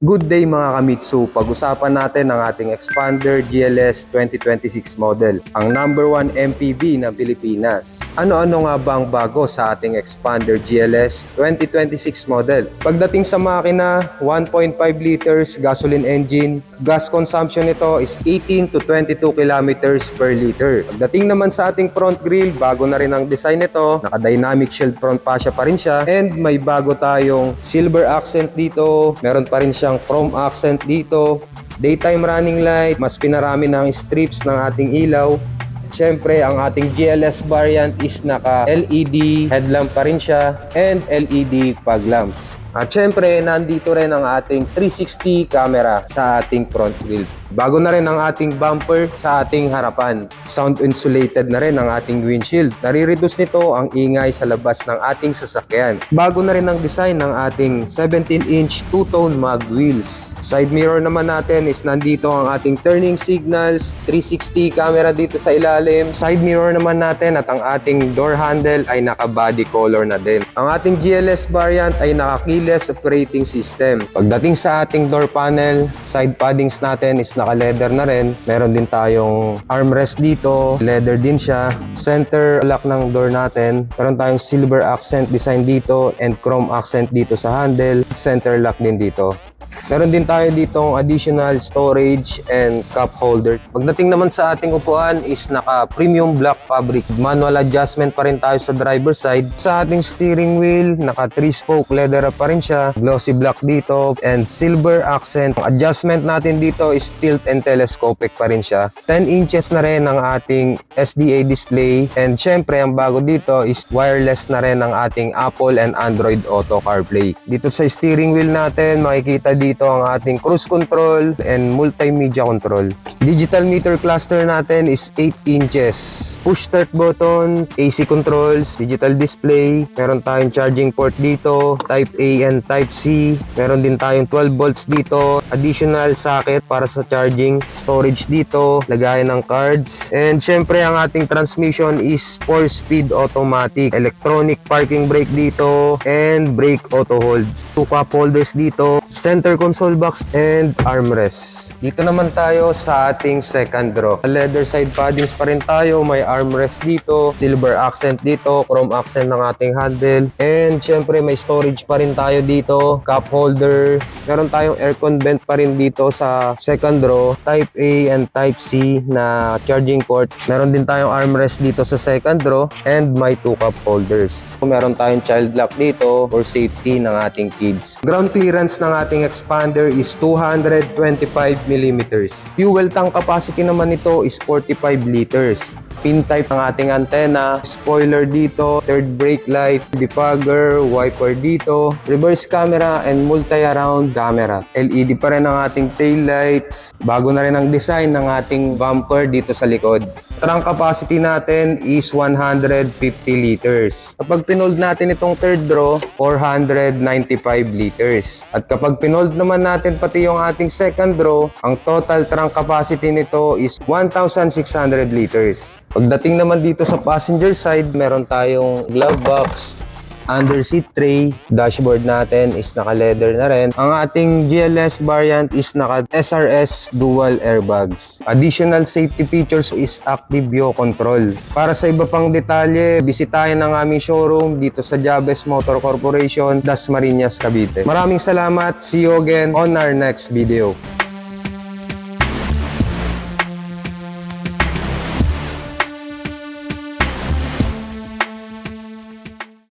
Good day mga kamitsu, pag-usapan natin ang ating Xpander GLS 2026 model, ang number 1 MPV ng Pilipinas. Ano-ano nga ba ang bago sa ating Xpander GLS 2026 model? Pagdating sa makina, 1.5 liters gasoline engine, gas consumption nito is 18 to 22 kilometers per liter. Pagdating naman sa ating front grille, bago na rin ang design nito, naka-dynamic shield front fascia pa rin siya, and may bago tayong silver accent dito, meron pa rin siyang chrome accent dito, daytime running light, mas pinarami ng strips ng ating ilaw. Siyempre, ang ating GLS variant is naka LED headlamp pa rin siya and LED fog lamps. At syempre, nandito rin ang ating 360 camera sa ating front grille. Bago na rin ang ating bumper sa ating harapan. Sound insulated na rin ang ating windshield. Nare-reduce nito ang ingay sa labas ng ating sasakyan. Bago na rin ang design ng ating 17-inch two-tone mag wheels. Side mirror naman natin is nandito ang ating turning signals, 360 camera dito sa ilalim. Side mirror naman natin at ang ating door handle ay naka-body color na din. Ang ating GLS variant ay naka-keyless operating system. Pagdating sa ating door panel, side paddings natin is naka-leather na rin. Meron din tayong armrest dito, leather din siya. Center lock ng door natin. Meron tayong silver accent design dito and chrome accent dito sa handle. Center lock din dito. Meron din tayo ditong additional storage and cup holder. Pagdating naman sa ating upuan is naka premium black fabric. Manual adjustment pa rin tayo sa driver side. Sa ating steering wheel, naka 3-spoke leather pa rin siya. Glossy black dito and silver accent. Ang adjustment natin dito is tilt and telescopic pa rin siya. 10 inches na rin ang ating SDA display. And syempre, ang bago dito is wireless na rin ang ating Apple and Android Auto CarPlay. Dito sa steering wheel natin, makikita dito ang ating cruise control and multimedia control. Digital meter cluster natin is 8 inches. Push start button, AC controls, digital display. Meron tayong charging port dito, Type A and Type C. Meron din tayong 12 volts dito. Additional socket para sa charging. Storage dito, lagayan ng cards. And syempre ang ating transmission is 4-speed automatic. Electronic parking brake dito and brake auto hold. 2 cup holders dito. Center console box and armrest. Dito naman tayo sa ating second row. Leather side paddings pa rin tayo. May armrest dito, silver accent dito, chrome accent ng ating handle. And syempre may storage pa rin tayo dito, cup holder. Meron tayong aircon vent pa rin dito sa second row. Type A and Type C na charging port. Meron din tayong armrest dito sa second row and may 2 cup holders. Meron tayong child lock dito for safety ng ating kids. Ground clearance ng ating Xpander is 225 mm. Fuel tank capacity naman nito is 45 liters. Pin type ng ating antena, spoiler dito, third brake light, defogger, wiper dito, reverse camera and multi-around camera. LED pa rin ang ating tail lights. Bago na rin ang design ng ating bumper dito sa likod. Trunk capacity natin is 150 liters. Kapag pinold natin itong third row, 495 liters. At kapag pinold naman natin pati yung ating second row, ang total trunk capacity nito is 1,600 liters. Pagdating naman dito sa passenger side, meron tayong glove box, under seat tray, dashboard natin is naka-leather na rin. Ang ating GLS variant is naka SRS dual airbags. Additional safety features is active view control. Para sa iba pang detalye, bisitahin ang aming showroom dito sa Jabez Motor Corporation, Dasmariñas, Cavite. Maraming salamat. See you again on our next video.